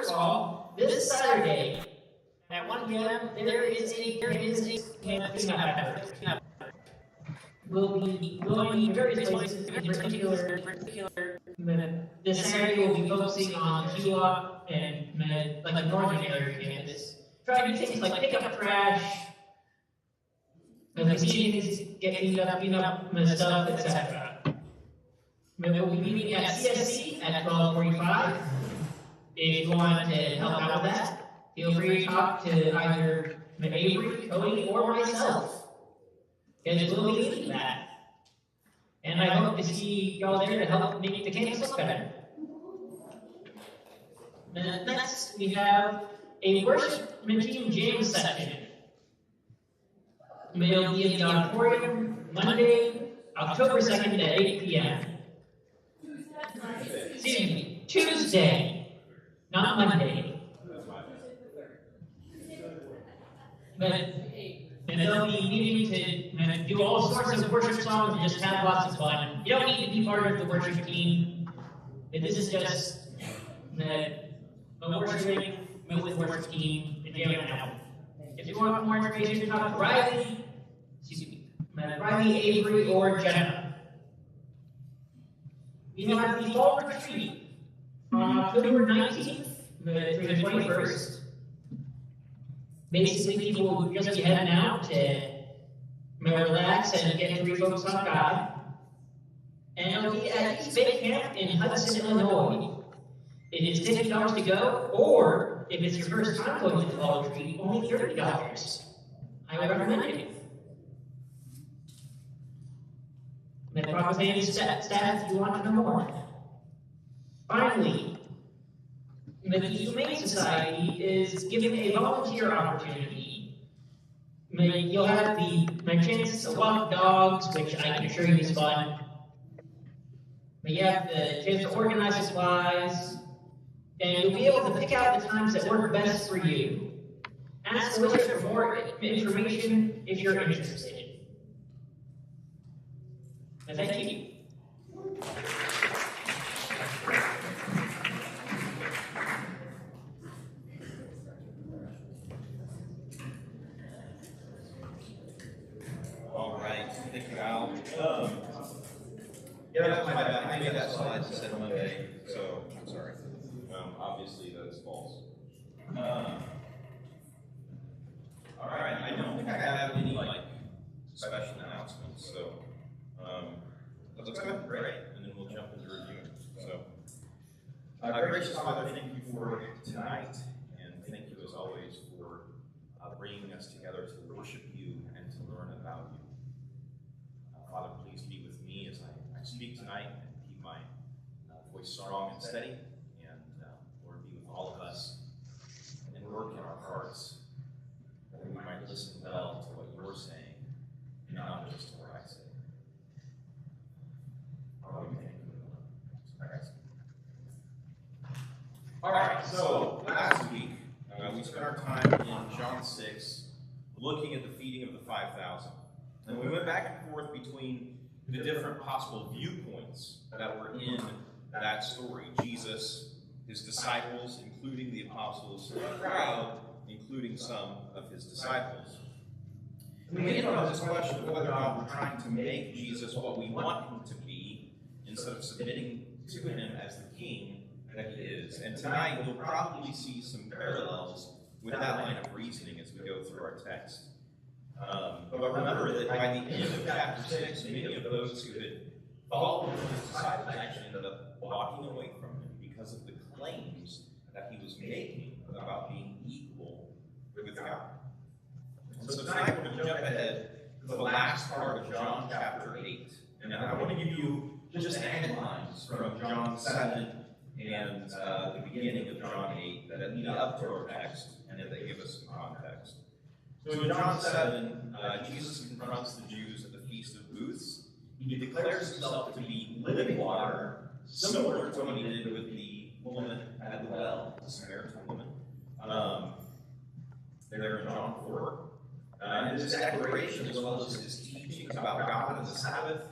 first of all, this Saturday at 1 p.m. there is a cleanup effort. We'll be going to various places. In particular, this Saturday we'll be focusing on Kiowa and like the northern area of campus. Try to do things like pick up trash, if we see things get cleaned up, stuff, etc. We'll be meeting at CSC at 12:45. If you want to help out with that, feel free to talk to either Avery, Cody, or myself, because we'll be leading that. And I hope to see y'all there to help make the campus look better. Then next, we have a worship team jam session. It'll be in the auditorium Monday, October 2nd at 8 p.m. Excuse me, Tuesday, not Monday. And they'll be needing to do all sorts of worship songs and just have lots of fun. You don't need to be part of the worship team. This is just worshiping with the worship team and jamming out. If you want more information, talk to Riley, Avery, or Jenna. We have the fall retreat on October 19th through the 21st. Basically, people will just be heading out to relax and get to refocus on God. And it'll be at East Bay Camp in Hudson, Illinois. It is $50 to go, or if it's your first time going to the fall retreat, only $30. I would recommend it. And talk with any staff if you want to know more. Finally, the Humane Society is giving a volunteer opportunity. You'll have the chance to walk dogs, which I can assure you is fun. You have the chance to organize supplies, and you'll be able to pick out the times that work best for you. Ask the wizard for more information if you're interested. And thank you. All right, thank you, Al. Yeah, that's my bad. I made that slide that said Monday, so I'm sorry. Obviously, that's false. All right, I don't think I have any special announcements, so let's go ahead and pray, and then we'll jump into review. So, gracious Father, thank you for tonight, and thank you as always for bringing us together to worship you and to learn about you. Father, please be with me as I speak tonight and keep my voice strong and steady, and Lord, be with all of us and work in our hearts that we might listen well to what you're saying and not just to what I say. All right, so last week we spent our time in John 6 looking at the feeding of the 5,000. And we went back and forth between the different possible viewpoints that were in that story. Jesus, his disciples, including the apostles, the crowd, including some of his disciples. And we ended on this question of whether or not we're trying to make Jesus what we want him to be instead of submitting to him as the king that he is. And tonight you'll probably see some parallels with that line of reasoning as we go through our text. But remember that by the end of chapter 6, many of those who had followed his disciples actually ended up walking away from him because of the claims that he was making about being equal with God. And so tonight we're going to jump ahead to the last part of John chapter 8. And I want to give you just headlines from John 7 and the beginning of John 8 that lead up to our text, and then they give us some context. So in John 7, Jesus confronts the Jews at the Feast of Booths. He declares himself to be living water, similar to what he did with the woman at the well, the Samaritan woman. There in John 4. And his declaration, as well as his teachings about God and the Sabbath,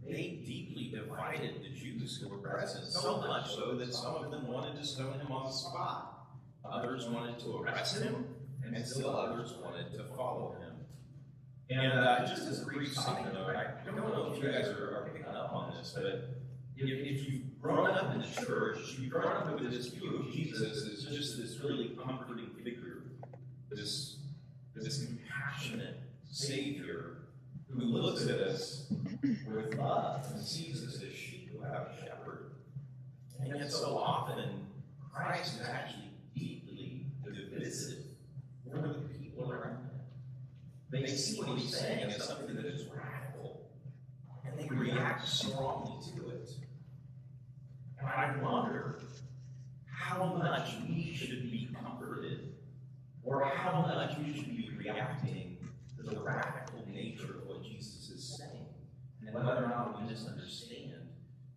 they deeply divided the Jews who were present, so much so that some of them wanted to stone him on the spot. Others wanted to arrest him, and still others wanted to follow him. And just as a brief side note, I don't know if you guys are picking up on this, but if you've grown up in the church, you've grown up with this view of Jesus as just this really comforting figure, this compassionate Savior who looks at us with love and sees us as sheep without a shepherd. And yet so often, Christ is actually deeply divisive for the people around him. They see what he's saying as something that is radical, and they react strongly to it. And I wonder how much we should be comforted, or how much we should be reacting to the radical nature of what Jesus is saying, and whether or not we misunderstand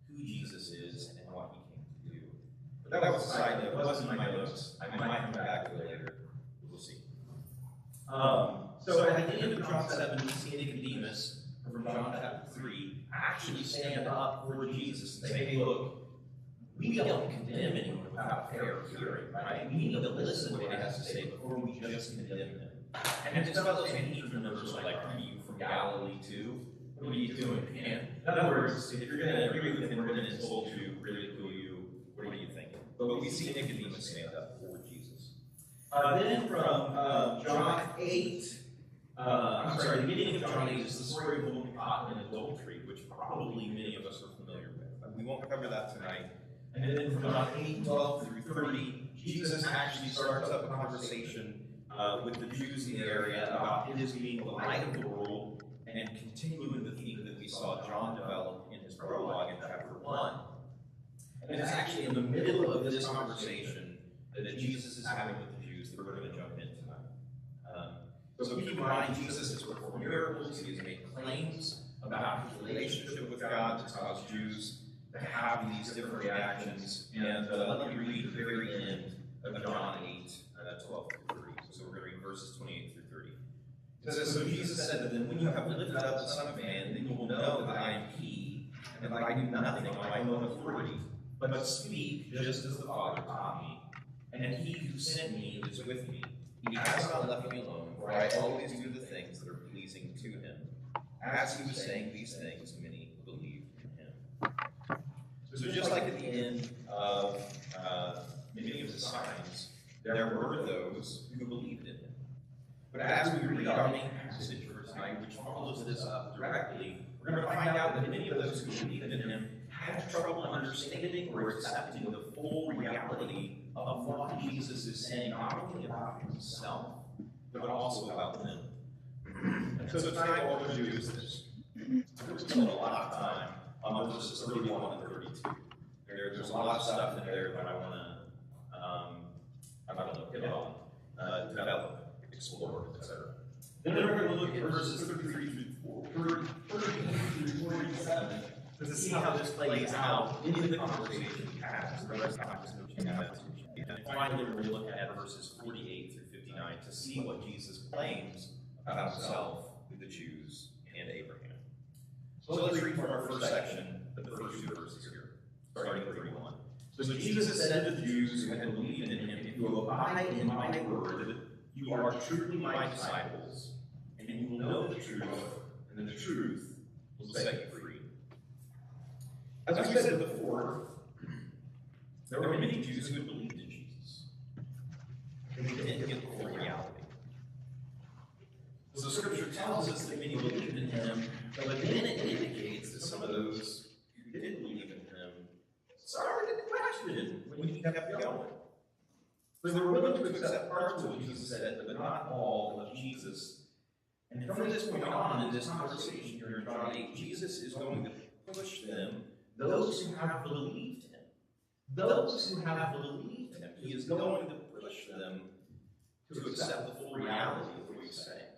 who Jesus is and what he came to do. But that was a side note. It wasn't in my notes. I might come back to it later. We'll see. So at the end of John 7, we see Nicodemus from John chapter 3 actually stand up for Jesus and say, hey, look, we don't condemn anyone without fair hearing, right? We need to listen to what he has to say before we just condemn him. And it's about those angel numbers like, are you from Galilee too? What are you doing, man? In other words, if you're going to agree with him, we're going to insult you, ridicule you. What are you thinking? But we see Nicodemus stand up for Jesus. Then from John 8, the beginning of John 8 is the story of the woman caught in adultery, which probably many of us are familiar with. We won't cover that tonight. And then from John 8, 12 through 30, Jesus actually starts up a conversation with the Jews in the area about his being the light of the world and continuing the theme that we saw John develop in his prologue in chapter 1. And it's actually in the middle of this conversation that Jesus is having with the Jews that we're going to jump in tonight. So keep in mind, Jesus has performed miracles, he has made claims about his relationship with God that's caused Jews to have these different reactions. And let me read the very end of John 8, 12 through 30. So we're going to read verses 28 through 30. It says, so Jesus said to them, when you have lifted up the Son of Man, then you will know that I am he, and that I do nothing on my own authority, but speak just as the Father taught me. And he who sent me is with me. He has not left me alone, for I always do the things that are pleasing to him. As he was saying these things, many believed in him. So just like at the end of many of the signs, there were those who believed in him. But as we read our main passage for tonight, which follows this up directly, we're going to find out that many of those who believed in him had trouble understanding or accepting the full reality of what Jesus is saying, not only about himself, but also about them. And so tonight what we're going to do is this. We're going to spend a lot of time on verses 31 and 32. There's a lot of stuff in there that I want to hit on, develop, explore, etc. Then we're going to look at verses 33 through 47 to see how this plays out in the conversation we have. The rest of the time is looking at it. And finally, we're going to look at verses 48 through 59 to see what Jesus claims about himself with the Jews and Abraham. So let's read from our first section, the first two verses here, starting at 31. So Jesus said to the Jews who had believed in him, if you abide in my word, you are truly my disciples, and you will know the truth, and the truth will set you free. As we said before, there were many Jews who had believed in Jesus. They didn't get the full reality. So Scripture tells us that many believed in him, but then it indicates that some of those who didn't believe in him started to question when he kept going. So they were willing to accept parts of what Jesus said, but not all of Jesus. And from this point on in this conversation here in John 8, Jesus is going to push them, those who have believed him. Those who have believed him. He is going to push them to accept the full reality of what he's saying.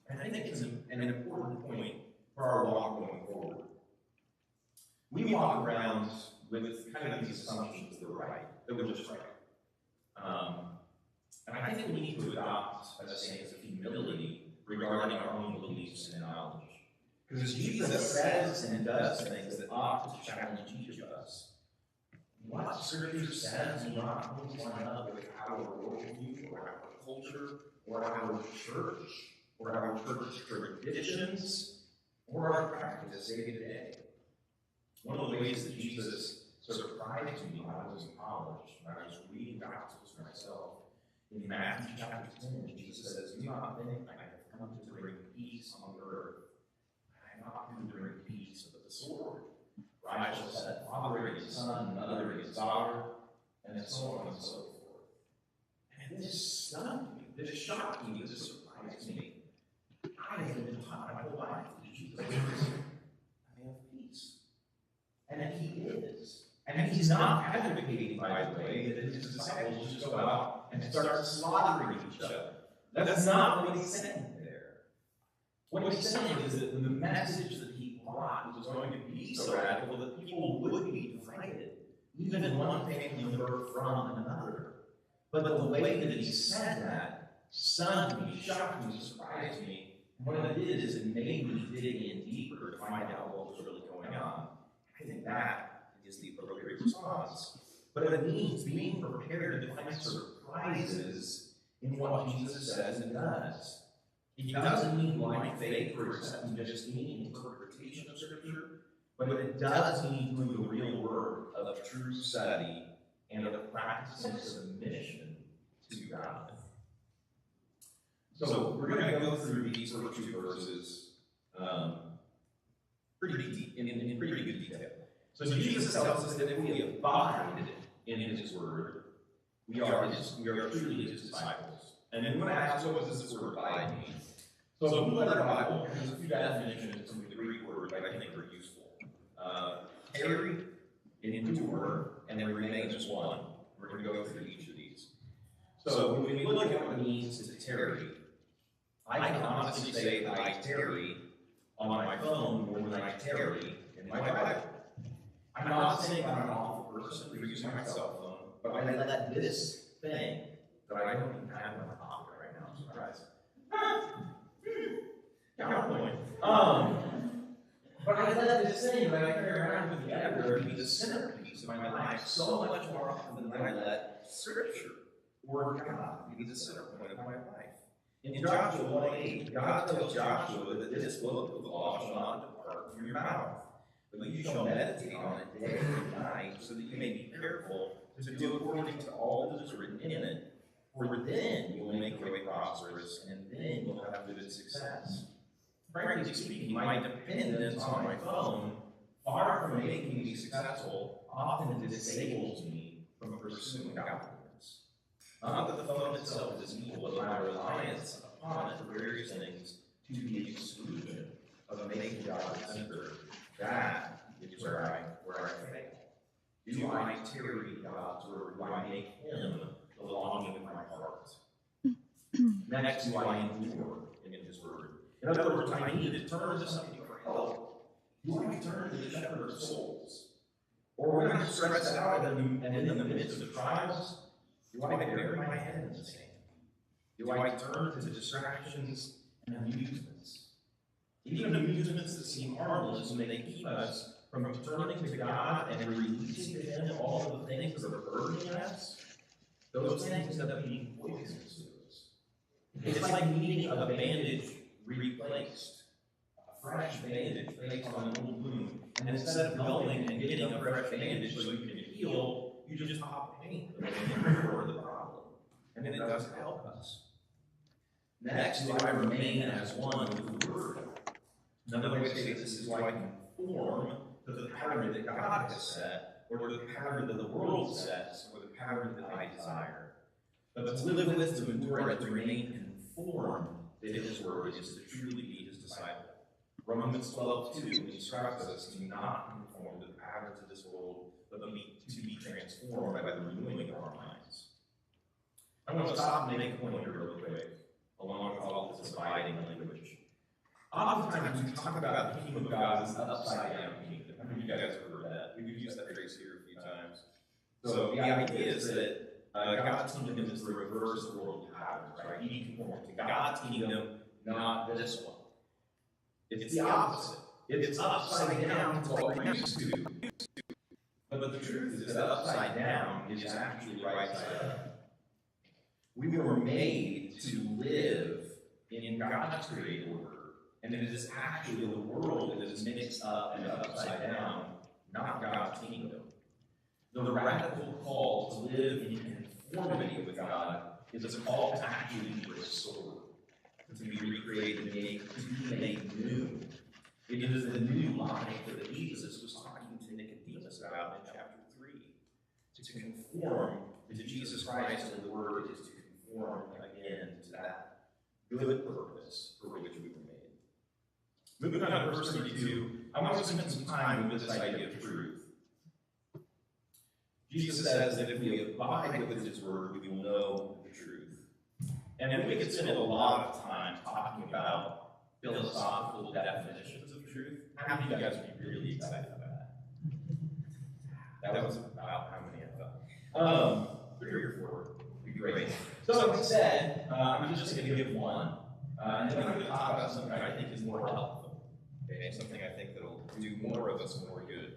And I think it's an important point for our walk going forward. We walk around with kind of these assumptions that we're right, that we're just right. And I think we need to adopt a sense of humility regarding our own beliefs and knowledge. Because Jesus says and does things that ought to challenge each of us. what Scripture says will not always line up with our worldview or our culture or our church or our church traditions or our practice day to day. One of the ways that Jesus surprised me when I was in college, when I was reading Gospels for myself, in Matthew chapter 10, Jesus says, "Do not think I have come to bring peace on the earth. I have not come to bring peace, but the sword. For I shall set father against son, and mother against daughter, and so on and so forth." And this stunned me, this shocked me, this surprised me. I have been taught my whole life that Jesus is a man of peace. And he is. And he's not advocating, by the way, that his disciples just go out and start slaughtering each other. That's not what he's saying there. What he's saying is that the message that he brought was going to be so radical that people would be divided, even one family member from another. But the way that he said that stunned me, shocked me, surprised me. And what it did is it made me dig in deeper to find out what was really going on. I think that is the appropriate response. But it means being prepared to find surprises in what Jesus says and does. It doesn't mean blind faith or accepting just any interpretation of Scripture, but it does mean doing the real work of true study and of practicing submission to God. So we're going to go through these first two verses pretty deep, in pretty good detail. So Jesus tells us that if we abide in his word, we are truly his disciples. And then when I ask, what does this word abide mean? So if we let our Bible, there's a few definitions from the Greek word that I think are useful. Tarry, endure, and then remain as one. We're going to go through each of these. So when we look at what it means to tarry, I can honestly say that I tarry on my phone more than I tarry in my Bible. I'm not saying I'm an awful person for using my cell phone, but I let this thing that I don't even have in my pocket right now, I'm surprised. But I let this thing that I carry around with me everywhere be the centerpiece of my life so much more often than I let Scripture or God be the center point of my life. In Joshua 1:8, God tells Joshua that this book of the law shall not depart from your mouth, but you shall meditate on it day and night, so that you may be careful to do according to all that is written in it. For then you will make your way prosperous, and then you will have good success. Frankly speaking, my dependence on my phone, far from making me successful, often disables me from pursuing godliness. Not that the phone itself is evil, but my reliance upon it for various things to the exclusion of making God the center. That is where I fail. Do I tarry God's word? Do I make him the longing of my heart? Next, do I endure in his word? In other words, I need to turn to something for help. Do I turn to the shepherd of souls? Or when I'm stressed out and in the midst of trials, do I bury my head in the sand? Do I turn to distractions and amusements? Even amusements that seem harmless, when they keep us from turning to God and releasing to him all of the things that are burdening us, those things end up being poisonous to us. It's like needing a bandage replaced, a fresh bandage placed on an old wound. And instead of going and getting a fresh bandage so you can heal, you just pop paint for the problem. And it doesn't help us. Next, do I remain as one with the Word? Another way to say this is, do I conform to the pattern that God has set, or to the pattern that the world sets, or the pattern that I desire? But to live with, to endure, and to remain conformed to his word is to truly be his disciple. Romans 12:2 instructs us to not conform to the patterns of this world, but to be transformed by the renewing of our minds. I want to stop and make a point here real quick, along with all this abiding language. Oftentimes we talk about the kingdom of God as an upside-down kingdom. I mean, you guys have heard that. We've used that phrase here a few times. So the idea is that God's kingdom is the reverse of worldly patterns, right? You need to conform to God's kingdom, not this one. It's the opposite. It's upside down to what we're used to. But the truth is that upside down is actually right side up. We were made to live in God's created order, and it is actually the world that is mixed up and upside down, not God's kingdom. The radical call to live in conformity with God is a call to actually be restored, to be recreated, to be made new. It is the new life that Jesus was talking to Nicodemus about in chapter 3. To conform to Jesus Christ, and the word is to conform again to that good purpose for which we were made. Moving on to verse 32, I want to spend some time with this idea of truth. Jesus says that if we abide with his word, we will know the truth. And then we could spend a lot of time talking about philosophical definitions of truth. How many of you guys would be really excited about that? That was about how many I thought. 3 or 4 would be great. So like I said, I'm just going to give one, and then I'm going to talk about something I think is more helpful. Okay, something I think that'll do more of us more good.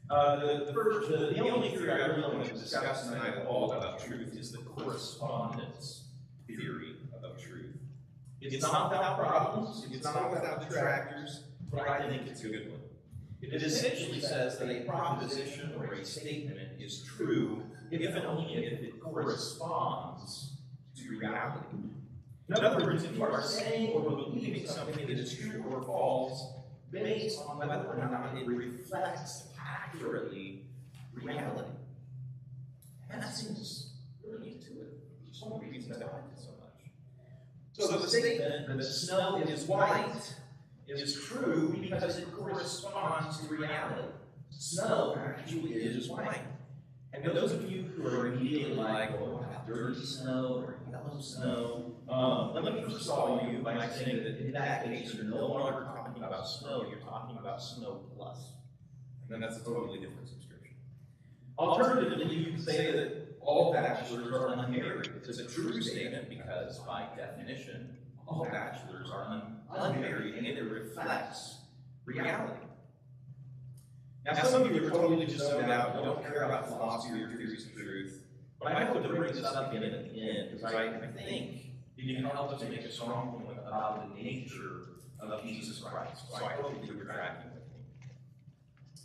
The only theory I really want to discuss tonight at all about truth is the correspondence theory of truth. It's not without problems, it's not without detractors, but I think it's a good one. It essentially says that a proposition or a statement is true if and only if it corresponds to reality. In other words, if you are saying or believing something that is true or false based on whether or not it reflects accurately reality. And that seems really intuitive. There's one reason I like it so much. So the statement that the snow is white is true because it corresponds to reality. Snow actually is white. And those of you who are immediately like, oh, dirty snow or yellow snow, let me forestall you by saying that in that case, you're no longer talking about snow, you're talking about snow plus. And then that's a totally different subscription. Alternatively, you can say that all bachelors are unmarried. It's a true statement because, by definition, all bachelors are unmarried, and it reflects reality. Now, some of you are totally just zoned out, you don't care about philosophy or theories of truth, but I hope to bring this up again at the end, because I think you can help us to make a strong point about the nature of Jesus Christ. So I hope that you're tracking with me.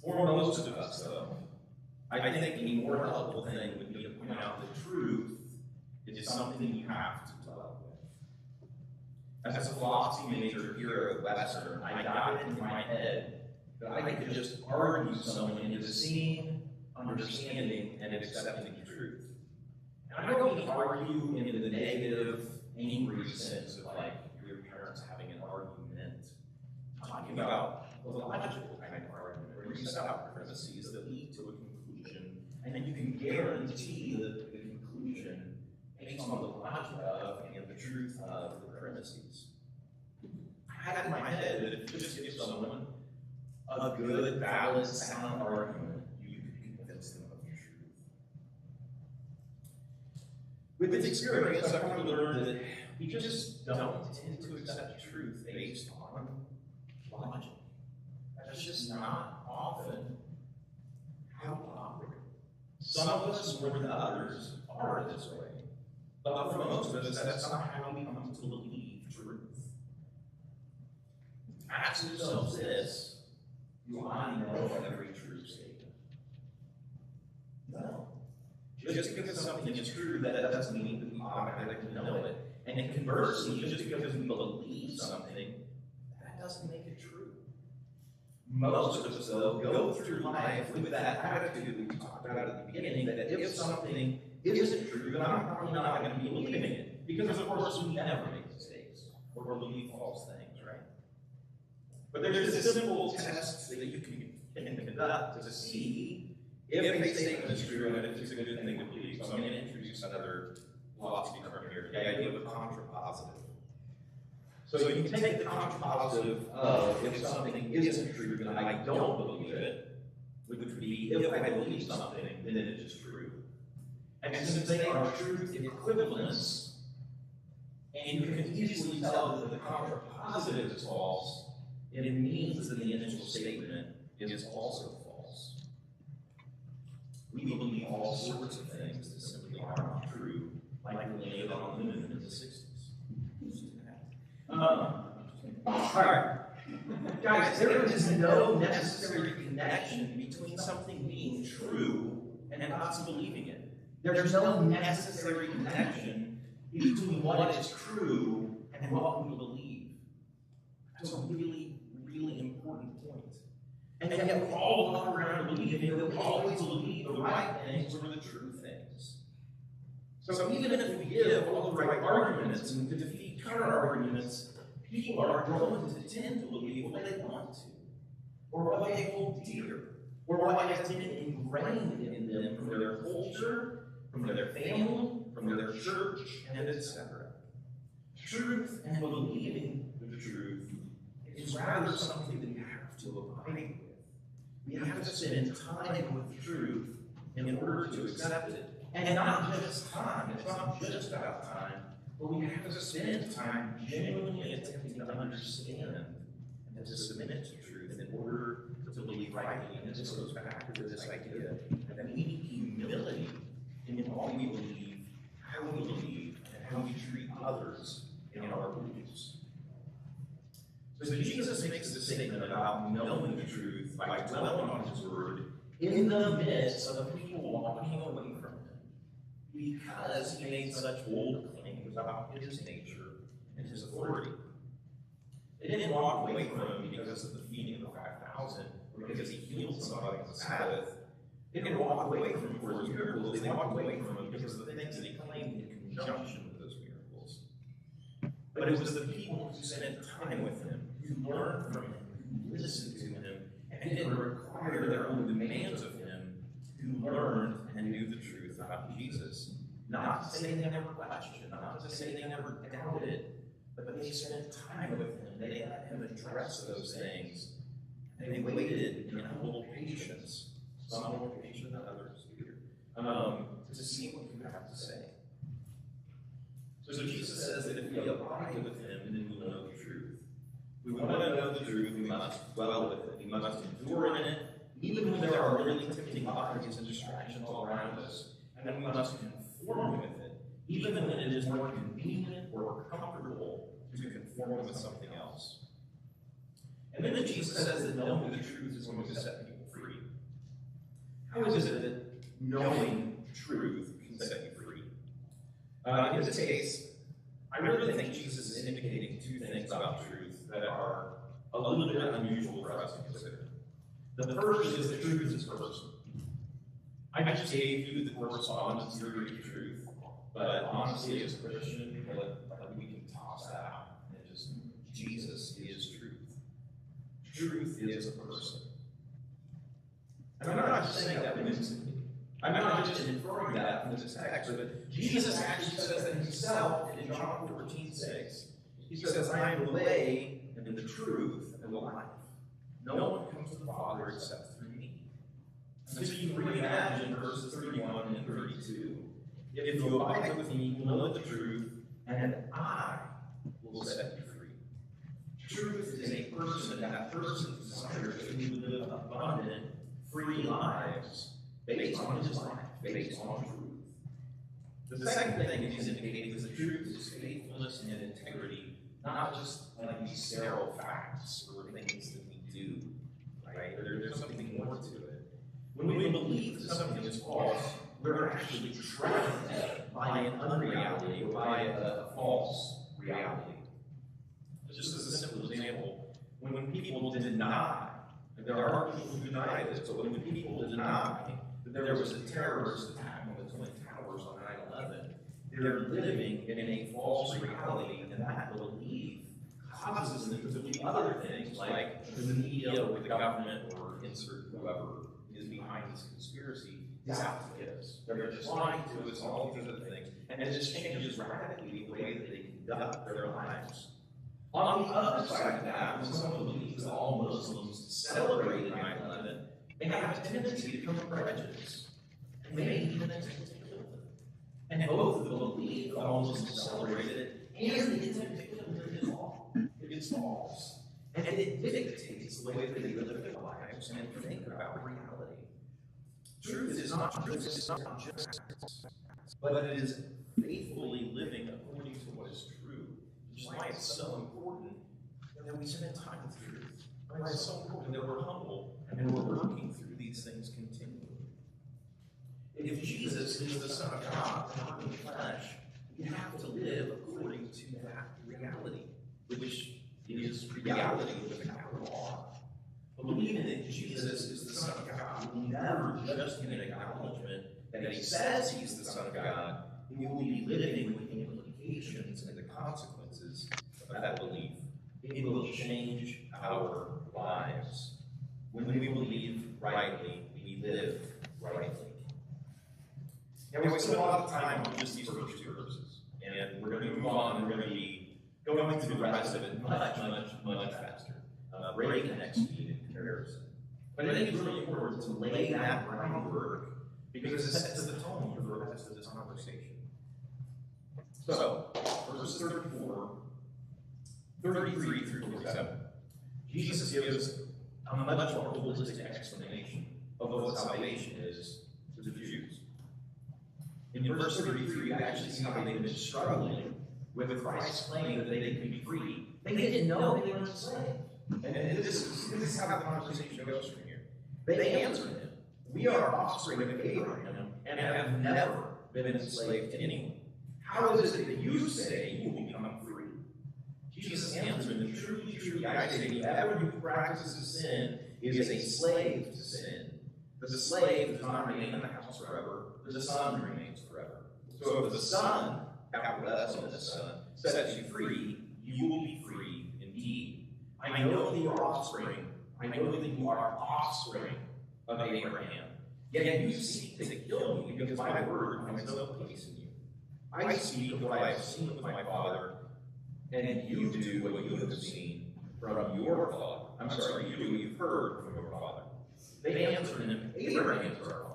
For most of us, though, I think a more helpful thing would be to point out that truth is something you have to dwell with. As a philosophy major here at Western, I got it into my head that I could just argue someone into seeing, understanding, and accepting the truth. And I don't mean argue in the negative, angry sense of like your parents having an argument. I'm talking about the logical kind of argument, where you set out premises that lead to a conclusion, and you can guarantee that the conclusion based on the logic of and the truth of the premises. I had in my head that if you just give someone a good, valid, sound argument, you can convince them of the truth. With this experience, I've come to learn that we just don't tend to accept truth based on logic. That's just not often how we operate. Some of us, more than others, are this way. But for most of us, that's not how we come to believe truth. Ask yourselves this. Do I know every true statement? No. Just because something is true, that doesn't mean that we automatically know it. And conversely, just because we believe something, that doesn't make it true. Most of us, though, go through life with that attitude we talked about at the beginning, that if something isn't true, then I'm probably not going to be believing it. Because, of course, we never make mistakes or believe false things, right? But there's a simple test that you can conduct to see if a statement is true and if it's a good thing to believe. So I'm going to introduce another philosophy term here, the idea of a contrapositive. So you can take the contrapositive of if something isn't true and I don't believe it, which would be if I believe something, then it is true. And since they are truth equivalents, and you can easily tell that the contrapositive is false, it means that the initial statement is also false. we believe all sorts of things that simply are not true, like we laid on the moon in the 60s. All right. Guys, there is no necessary connection between something being true and us believing it. There's no necessary connection between what is true and what we believe. That's a really, really important point. And yet we all walk around believing that we always believe the right things or the true things. So even if we give all the right arguments and defeat counter arguments, people are going to tend to believe what they want to, or what they hold dear, or what has been ingrained in them from their culture, from their family, from their church, and etc. Truth and believing the truth is rather something that we have to abide with. We have to spend time with truth in order to accept it. And not just time, it's not just about time, but we have to spend time genuinely attempting to understand and to submit to truth in order to believe rightly. And this goes back to this idea that we need humility in what we believe, how we believe, and how we treat others in our beliefs. So Jesus makes a statement about knowing the truth by dwelling on his word in the midst of people walking away from him, because he made such bold claims about his nature and his authority. They didn't walk away from him because of the feeding of the 5,000, or because he healed somebody on the Sabbath. They didn't walk away from him for his miracles. They walked away from him because of the things that he claimed in conjunction with those miracles. But it was the people who spent time with him, who learned from him, who listened to him, and didn't require their own demands of him, who learned and knew the truth about Jesus. Not to say they never questioned, not to say they never doubted, but they spent time with him. They let him address those things. And they waited in humble patience, some more patient than others here, to see what he would have to say. So Jesus says that if we abide with him, then we will know the truth. We want to know the truth, we must dwell with it. We must endure in it, even when there are really tempting bodies and distractions all around us. And we must conform with it, even when it is more convenient or comfortable to conform with something else. And then Jesus says that knowing the truth is going to set people free. How is it that knowing truth can set you free? In this case, I really think Jesus is indicating two things about truth that are a little bit unusual for us to consider. The first is that truth is personal. I just gave you the correspondence theory of truth, but honestly, as a Christian, we can toss that out. And just, Jesus is truth. Truth is a person. And I'm not just saying that whimsically. I'm not just inferring that from this text, but Jesus actually says that himself in John 14:6. He says, I am the way and the truth and the life. No one comes to the Father except through me. And so you can reimagine verses 31 and 32. If you abide with me, you will know the truth, and I will set you free. Truth is a person, and that person desires to live abundant, free lives based on his life, based on truth. The second thing that he's indicating is that truth is faithfulness and integrity, not just like these sterile facts or things that we do, right? There's something more to it. When we believe that something is false, we're actually trapped by an unreality or by a false reality. Just as a simple example, when people deny, and there are people who deny this, but when people deny that there was a terrorist attack on the Twin Towers on 9/11, they're living in a false reality, and that belief causes them to believe other things, like the media or the government or insert whoever is behind this conspiracy is out to get us. They're just lying to us, all these other things, and it just changes radically the way that they conduct their lives. On the other side of that, when someone believes that all Muslims celebrated 9/11, they have a tendency to become prejudiced, and may even attempt to kill them. And both the belief that all Muslims celebrated it and the attempt to kill them is wrong. It's false. And it dictates the way that they live their lives and think about reality. Truth is not just, but it is faithfully living according to what is true. Which is why it's so important that we spend time with truth. Why it's so important that we're humble and we're working through these things continually. If Jesus is the Son of God, not in the flesh, we have to live according to that reality, which is reality with a capital R. Believing that Jesus is the Son of God will never just be an acknowledgement that he says he's the Son of God. We will be living with the implications and the consequences of that belief. It will change our lives. When we believe rightly, we live rightly. Now, we spent a lot of time on just these first two verses, and we're going to move on. We're going to be going through the rest of it much faster, breakneck speed in comparison. But I think it's really important to lay that groundwork because it sets the tone for the rest of this conversation. So, verses 34, 33 through 47, Jesus gives a much more holistic explanation of what salvation is to the Jews. In verse 33, you actually see how they've been struggling with Christ's claim that they can be free. They didn't know they were enslaved. And this is how the conversation goes from here. They answered him, "We are offspring of Abraham and have never been enslaved to anyone. How is it that you say you will become free?" Jesus answered them, "Truly, truly, I say to you, whoever who practices sin is a slave to sin. The slave does not remain in the house forever, the Son remains forever. So if the Son, capital S on the Son, sets you free, you will be free indeed. I know that you are offspring. I know that you are offspring of Abraham. Yet you seek to kill me because my word finds no place in you. I speak of what I have seen with my Father, and you do what you have seen from your father. I'm sorry, you do what you've heard from your father." They answered him, "Abraham is our father."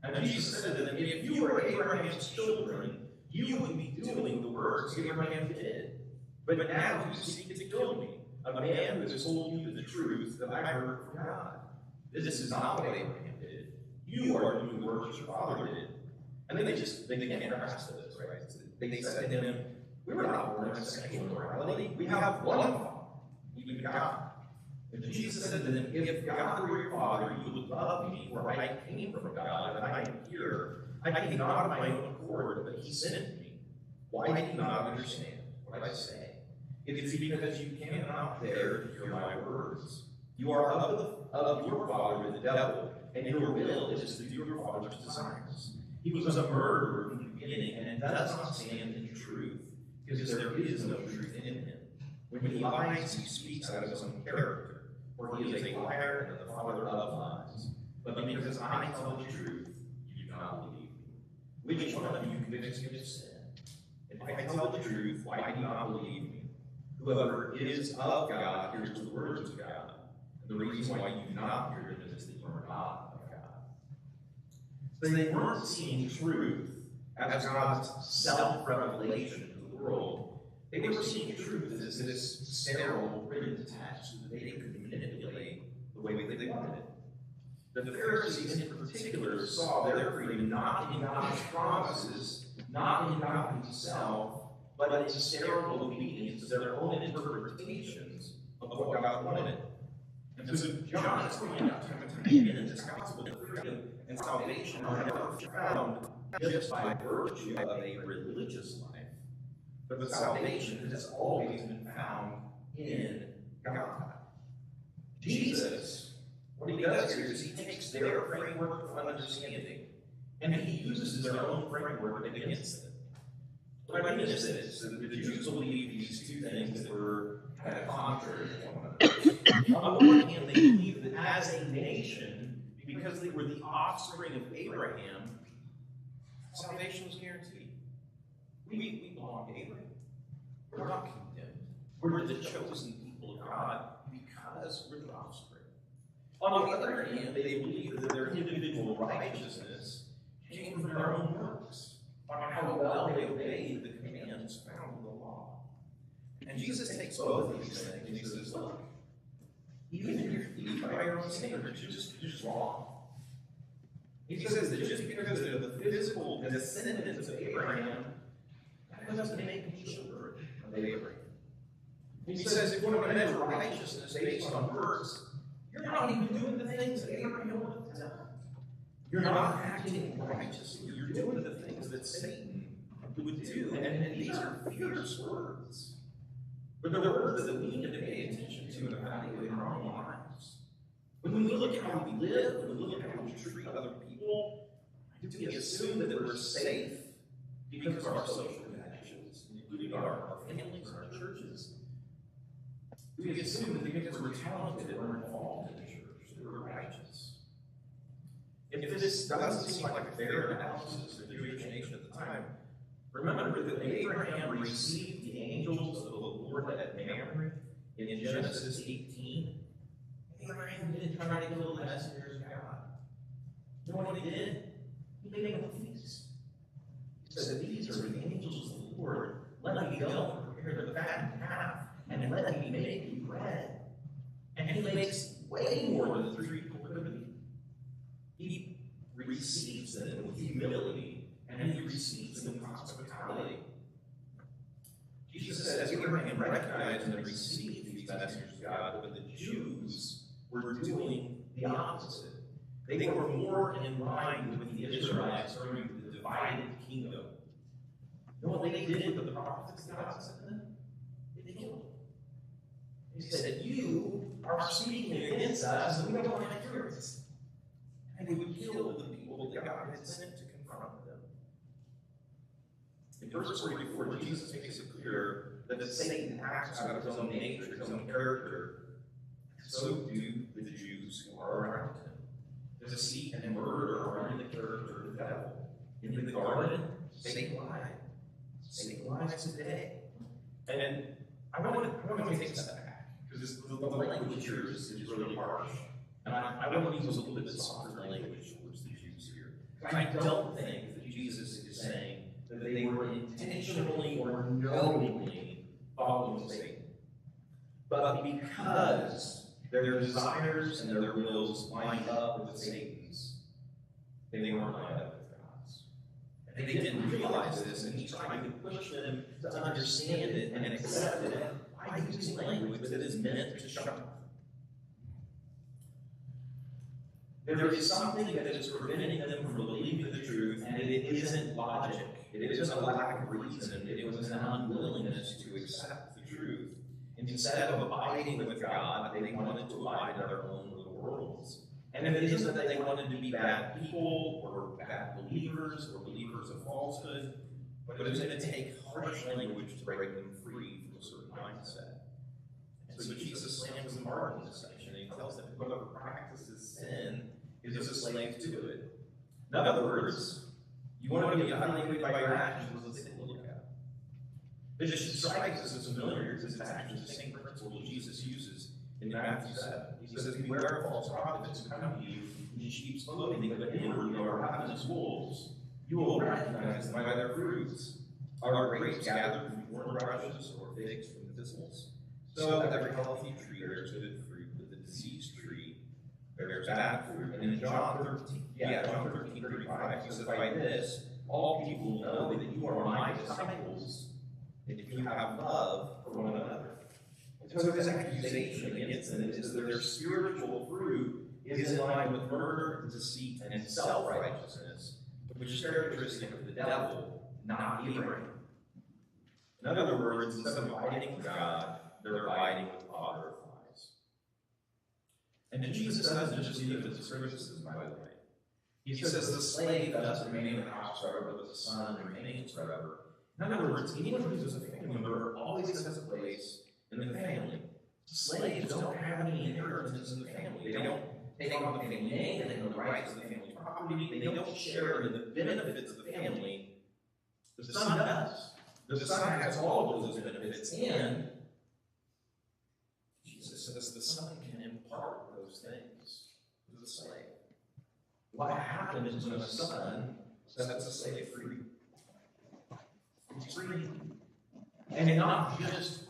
And Jesus said to them, "If you were Abraham's children, you would be doing the works Abraham did. But now you seek to kill me, a man who has told you the truth that I heard from God. This is not what Abraham did. You are doing the works your father did." And then they can't grasp this, right? They said to him, "We were not born in sexual immorality. We have one Father, even God." And Jesus said to them, "If God were your Father, you would love me, for I came from God, and I am here. I came not of my own accord, but he sent me. Why do you not understand what I say? It is because you cannot bear to hear my words. You are of your father, the devil, and your will is to do your father's desires. He was a murderer from the beginning, and does not stand in truth, because there is no truth in him. When he lies, he speaks out of his own character, for he is a liar and the father of lies. But because I tell the truth, you do not believe me. Which one of you convicts me of sin? If I tell the truth, why do you not believe me? Whoever is of God hears the words of God. And the reason why you do not hear them is that you are not of God." So they weren't seeing truth as God's self-revelation to the world. They were seeing truth as this sterile written text so that they could manipulate the way that they wanted it. The Pharisees in particular saw their freedom not in God's promises, not in God himself, but in sterile obedience to their own interpretations of what God wanted. And so John is pointing out time and time again in this gospel that freedom and salvation are never found just by virtue of a religious life, but the salvation has always been found in God. Jesus, what he does here is he takes their framework of understanding and he uses their own framework against it. What I mean is this: the Jews believed these two things that were kind of contrary to one another. On the one hand, they believed that as a nation, because they were the offspring of Abraham, salvation was guaranteed. We belong to Abraham. We're not condemned. We're the chosen people of God because we're the offspring. On the other hand, they believed that their individual righteousness came from their own works, on how well they obeyed the commands found in the law. And Jesus takes both of these things and he says, look, even if you're by your own standards, you're just wrong. He says that just because they're the physical descendants of Abraham, that doesn't make me sure of Abraham. He says if you want to measure righteousness based on works, you're not even doing the things that Abraham would have done. You're not acting righteously. You're doing the things that Satan would do. And these are fierce words. But they're words that we need to pay attention to and evaluate in our own lives. When we look at how we live, when we look at how we treat other people, do we assume that we're safe because of our social connections, including our families and our churches? Do we assume that because we're talented or involved in the church, that we're righteous? If this doesn't seem like a fair analysis of the Jewish nation at the time, remember that Abraham received the angels of the Lord at Mamre in Genesis 18. Abraham didn't try to kill the messengers of God. You know what he did? He made them a feast. He said, these are the angels of the Lord. Let me go and prepare the fattened calf, and let me make you bread. And he makes way more than 3 people could have eaten. He receives them with humility, and he receives them with hospitality. Jesus says Abraham recognized and received these messengers of God, but the Jews were doing the opposite. They were more in line with the Israelites during the divided kingdom. You know what they did with the prophets that God sent them? They killed them. He said, you are speaking against us, and we don't want to hear it. And they would kill the people that God had sent to confront them. In verse 44, Jesus makes it clear that Satan acts out of his own nature, his own character. So do the Jews who are around him. Deceit and murder are in the character of the devil. In the garden, Satan lied. Satan lies today. And I want to take a step back, because the language here is really harsh. And I want to use a little bit softer language towards the Jews here. I don't think that Jesus is saying that they were intentionally or knowingly following Satan. But because their desires and their wills lined up with Satan's, they weren't lined up with God's. And they didn't realize this, and he's trying to push them to understand it and accept it by using language that is meant to shock them. There is something that is preventing them from believing the truth, and it isn't logic. It isn't a lack of reason. It was an unwillingness to accept the truth. Instead of abiding with God, they wanted to abide in their own little worlds. And it isn't that they wanted to be bad people or bad believers or believers of falsehood, but it's going to take harsh language to break them free from a certain mindset. And so Jesus slams them hard in this section, and he tells them whoever practices sin is a slave to it. In other words, you want to be evaluated by your actions, let's take a look at it. It just strikes us as familiar because it's actually the same principle Jesus uses in Matthew 7. He says, beware of false prophets who come to you in sheep's clothing, but inwardly are ravenous wolves. You will recognize them by their fruits. Are grapes gathered from thorn bushes or figs from thistles? So that every healthy tree bears good fruit, but the diseased tree bears bad fruit. And in John 13:35, he says, by this, all people will know that you are my disciples, if you have love for one another. And so this accusation against them is that their spiritual fruit is in line with murder, deceit, and self-righteousness, which is characteristic of the devil, not Abraham. In other words, instead of abiding with God, they're abiding with the father of lies. And Jesus doesn't just leave it with his criticism, by the way. He says the slave doesn't remain in the house forever, but the son remains forever. In other words, anyone who is a family member always has a place in the family. Slaves don't have any inheritance in the family. They don't take on the family name, they don't have the rights of the family property, they don't share in the benefits of the family. The son does. The son has all of those benefits, and Jesus says the son can impart those things to the slave. What happens when a son sets a slave free? He's free. And not just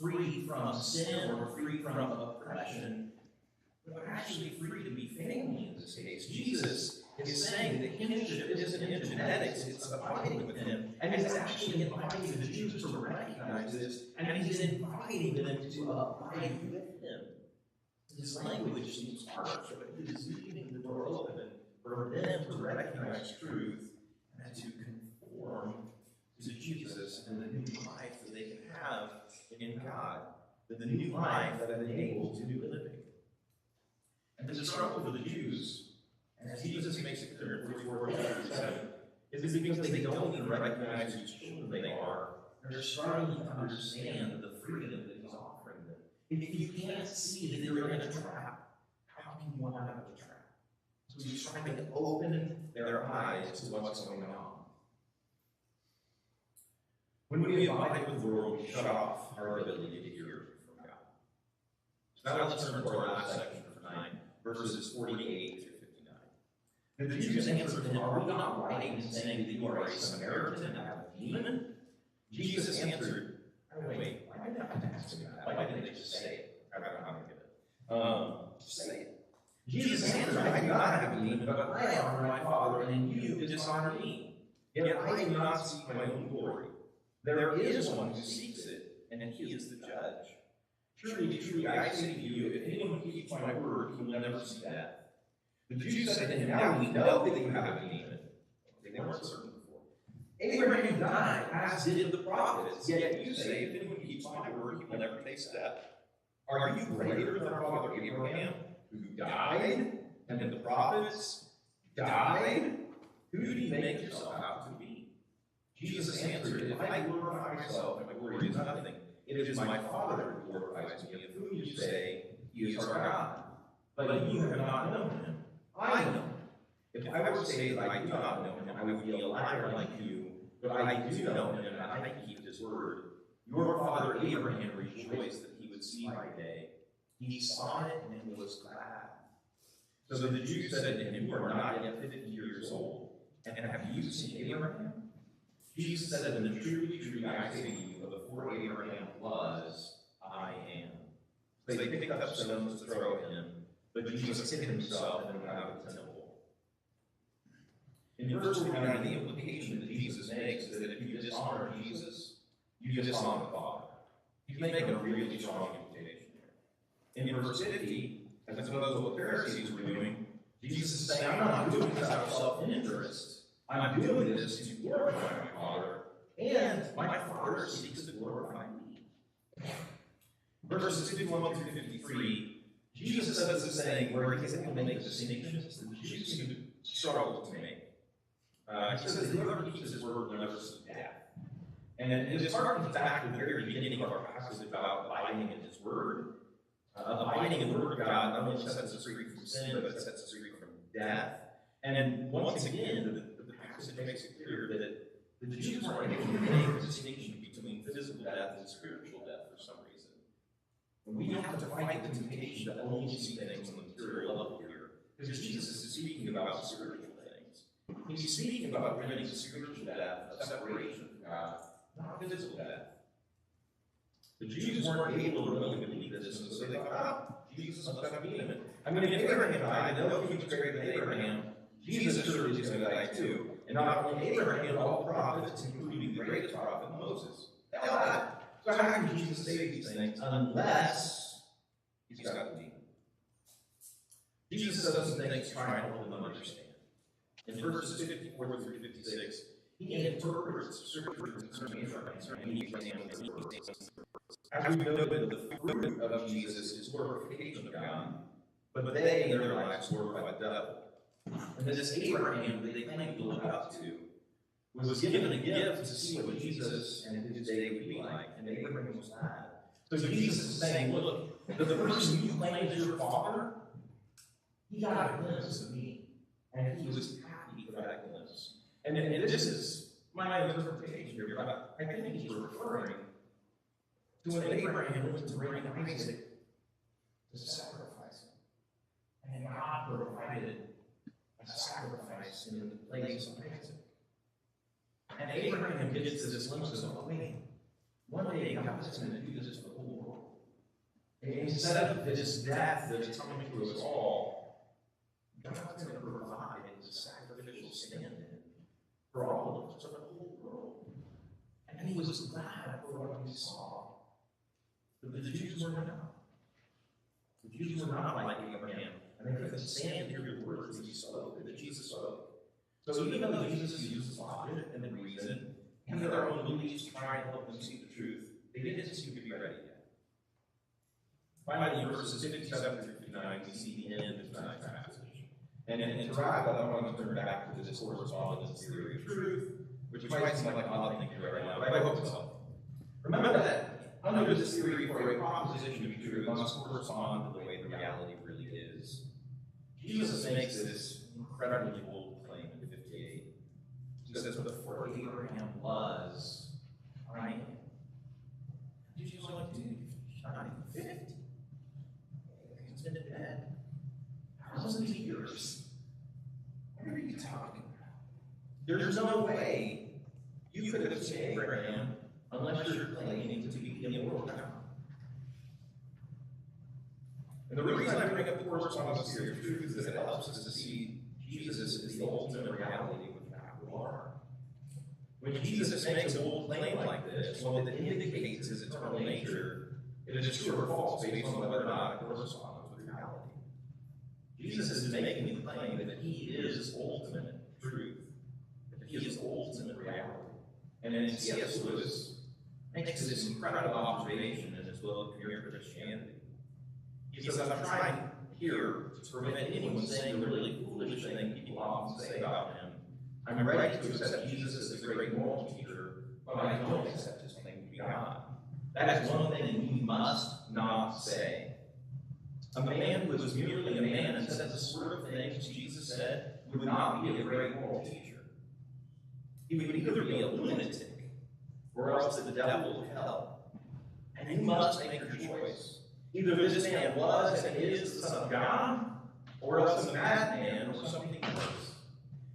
free from sin or free from oppression, but actually free to be family in this case. Jesus is saying that kinship isn't in genetics, it's abiding with him. And he's actually inviting the Jews to recognize this, and he's inviting them to abide with him. His language seems harsh, but he is leaving the door open for them to recognize truth and to conform to Jesus and the new life that they can have in God, the new life that enables new living. And the struggle for the Jews, as Jesus makes it clear in 44:37, is because they don't even recognize whose children they are. They're starting to understand the freedom that he's offering them. If you can't see that you're in a trap, how can you want out of the trap? So he's trying to open their eyes to what's going on. When we abide with the world, we shut off our ability to hear from God. So now let's turn to our last section for tonight, verses 48 through 59. The Jews answered him, "Are we not right in saying that you are a Samaritan and have a demon?" Jesus answered, wait, why did I have to ask him that? Why didn't they just say it? I don't know how to get it. Just say it. Jesus answered, "I do not have a demon, but I honor my Father, and you dishonor me. Yet I do not seek my own glory. There is one who seeks it, and he is the judge. Truly, truly, I say to you, if anyone keeps my word, he will never see death." The Jews said to him, "Now we know that you have a demon." They weren't certain before. "Abraham died, as did the prophets, yet you say, if anyone keeps my word, he will never taste death. Are you greater than our father Abraham, who died, and the prophets died? Who do you make yourself out to be?" Jesus answered, "If I glorify myself, my glory is nothing. It is my Father who glorifies me, of whom you say he is our God. But you have not known him. I know him. If I were to say that I do not know him, I would be a liar like you. But I do know him, and I keep his word. Your father Abraham rejoiced that he would see my day. He saw it and was glad." So the Jews said to him, "You are not yet 50 years old, and have you seen Abraham?" Jesus said to them, "Truly, truly, I say to you, before Abraham was, I am." So they picked up stones to throw at him, but Jesus hid himself in and out of the temple. In verse 49, the implication that Jesus makes is that if you dishonor Jesus, you dishonor the Father. He's making a really strong implication here. In verse 50, as opposed to what the Pharisees were doing, Jesus is saying, "I'm not doing this out of self-interest. I'm doing this to glorify my Father, and my Father seeks to glorify me." Verses 51 through 53, Jesus says this thing where he's able to make distinctions that the Jews seem to struggle to make. He says that whoever keeps his word will never see death. And it is harkened back to the very beginning of our passage about abiding in his word. Abiding in the word of God not only sets us free from sin, but it sets us free from death. And once again, the passage makes it clear that the Jews weren't able to make a distinction between physical death and spiritual death for some reason. And we have to fight the temptation to only see things on the material level here, because Jesus is speaking about spiritual things. He's speaking about preventing spiritual death, of separation from God, not physical death. The Jews weren't able to really believe this, and so they thought, Jesus must have a demon. I mean, if Abraham died, I know he was greater than Abraham. Jesus surely is going to die too. And not only Abraham, but all the prophets, including the greatest prophet, Moses. They all died. So how can Jesus say these things unless he's got a demon? Jesus says some things to try and help them understand. In verses 54 through 56, he interprets scripture concerning Abraham, and he examines the As we noted, the fruit of Jesus is glorification of God, but they in their lives glorify the devil. And this Abraham that they claim to look up to was given a gift to see what Jesus and his day would be like, and Abraham was glad. So Jesus is saying, look, the person you claim is your father, he got a glimpse of me, and he was happy for that glimpse. And this is my interpretation here, but I think he's referring to when Abraham went to bring Isaac to sacrifice him. And God provided a sacrifice in the place of Isaac. And Abraham gets this glimpse of, wait, one day God is going to do this for the whole world. And instead of this death that is coming to us all, God's going to provide a sacrifice. for all of us, for the whole world. And he was glad for what he saw. But the Jews were not. The Jews were not like Abraham, and they couldn't stand to hear the words that he spoke, that Jesus spoke. So even though Jesus uses logic and reason and their own beliefs to try and help them see the truth, they didn't seem to be ready yet. Finally, in verses 57 through 59, we see the end of tonight's passage. And to wrap up, I want to turn back to this correspondence theory of truth, which might seem like an odd thing to do right now, but I hope it's helpful. Remember that under this theory, for a proposition to be true, it must correspond to the way the reality really is. Jesus makes this incredibly bold claim in 58. He says, before Abraham was, I am. Jesus was like, dude, you're not even 50. He's been dead thousands of years. What are you talking about? There's no way you could have seen Abraham unless you're claiming to be the immortal God. And the reason I bring up the correspondence theory of truth is that it helps us to see Jesus as the ultimate reality with capital R. When Jesus makes a bold claim like this, well, it indicates his eternal nature. It is true or false based on whether or not it corresponds with reality. Jesus is making the claim that he is ultimate truth, that he is ultimate reality. And then C.S. Lewis makes this incredible observation in his book, Mere Christianity. He says, I'm trying here to prevent anyone saying the really foolish thing people often say about him. I'm ready to accept Jesus as the great moral teacher, but I don't accept his claim to be God. That is one thing we must not say. A man who was merely a man and said the sort of things Jesus said would not be a great moral teacher. He would either be a lunatic or else the devil of hell. And you must make your choice. Either this man was and is the Son of God, or else a madman or something worse.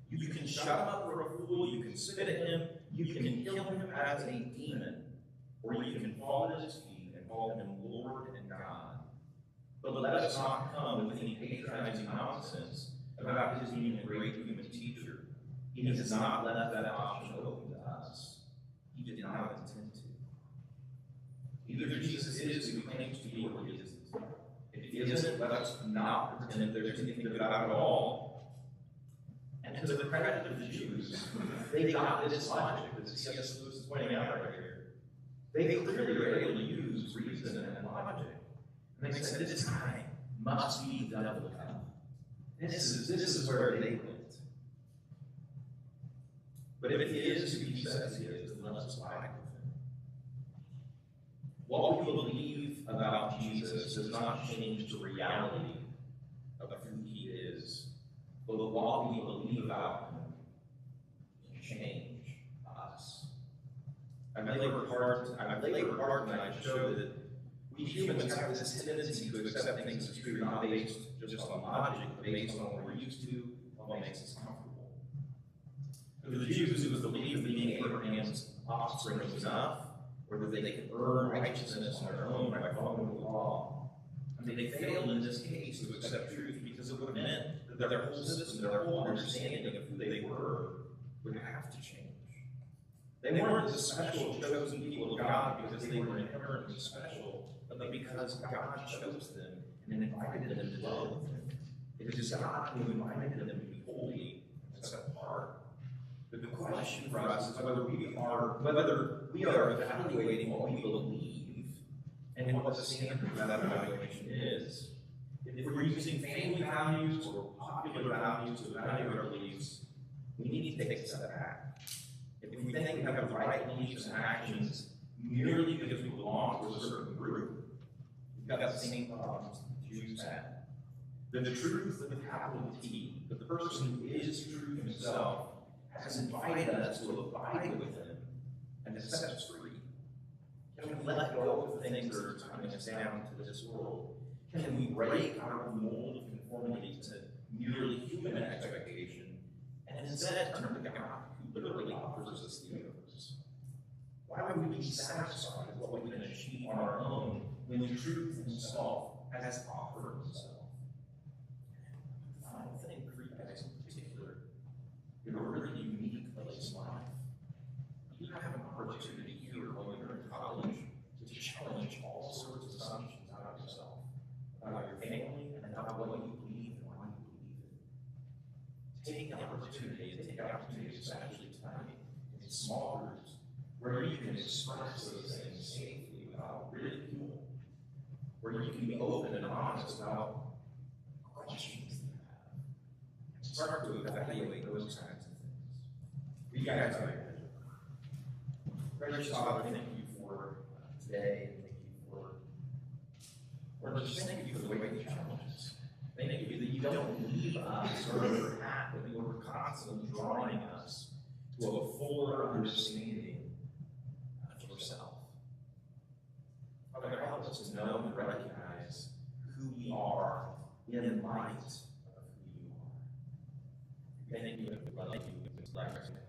You can shut him up for a fool, you can spit at him, you can kill him as a demon, or you can fall at his feet and call him Lord and God. But let us not come with any patronizing nonsense about his being a great human teacher. He has not left that option open to us. He did not intend to. Either Jesus is who he claims to be, or he isn't. If he isn't, let us not pretend that there's anything good about it at all. And to the credit of the Jews, they got this logic that C.S. Lewis is pointing out right here. They clearly were able to use reason and logic. And they said, this guy must be the devil of hell. This is where they went. But if he is who he says he is, then let us abide with him. What we believe about Jesus does not change the reality of who he is, but what we believe about him can change us. I've labored hard tonight to show that we humans have this tendency to accept things as true, not based just on logic, but based on what we're used to, what makes us comfortable. For the Jews, it was believed that being Abraham's offspring was enough, or that they could earn righteousness on their own by following the law. And they failed in this case to accept truth because it would have meant that their whole system, their whole understanding of who they were, would have to change. They weren't the special, chosen people of God because they were inherently special, but because God chose them and invited them to dwell with him. It is God who invited them to be holy and set apart. But the question for us is whether we are evaluating what we believe and what the standard of that evaluation is. If we're using family values or popular values to evaluate our beliefs, we need to take a step back. If we think we have the right beliefs and actions merely because we belong to a certain group, we've got the same problems that the Jews had. Then the truth with a capital T, that the person who is truth himself, has invited us to abide with him and to set us free. Can we let go of the things that are tying us down to this world? Can we break our mold of conformity to merely human expectation and instead turn to God, who literally offers us the universe? Why would we be satisfied with what we can achieve on our own when the truth himself has offered himself? The final thing for you guys in particular, you're a really unique place small groups, where you can express those things safely without ridicule, where you can be open and honest about questions that you have. Start to evaluate those kinds of things. You guys are Gracious Father, thank you for today, and thank you for just thank you for the way you challenge us. Thank you that you don't leave us where we're at, but you are constantly drawing us to a fuller understanding of yourself. Father, help us to know and recognize who we are in light of who you are. Thank you, and we love you.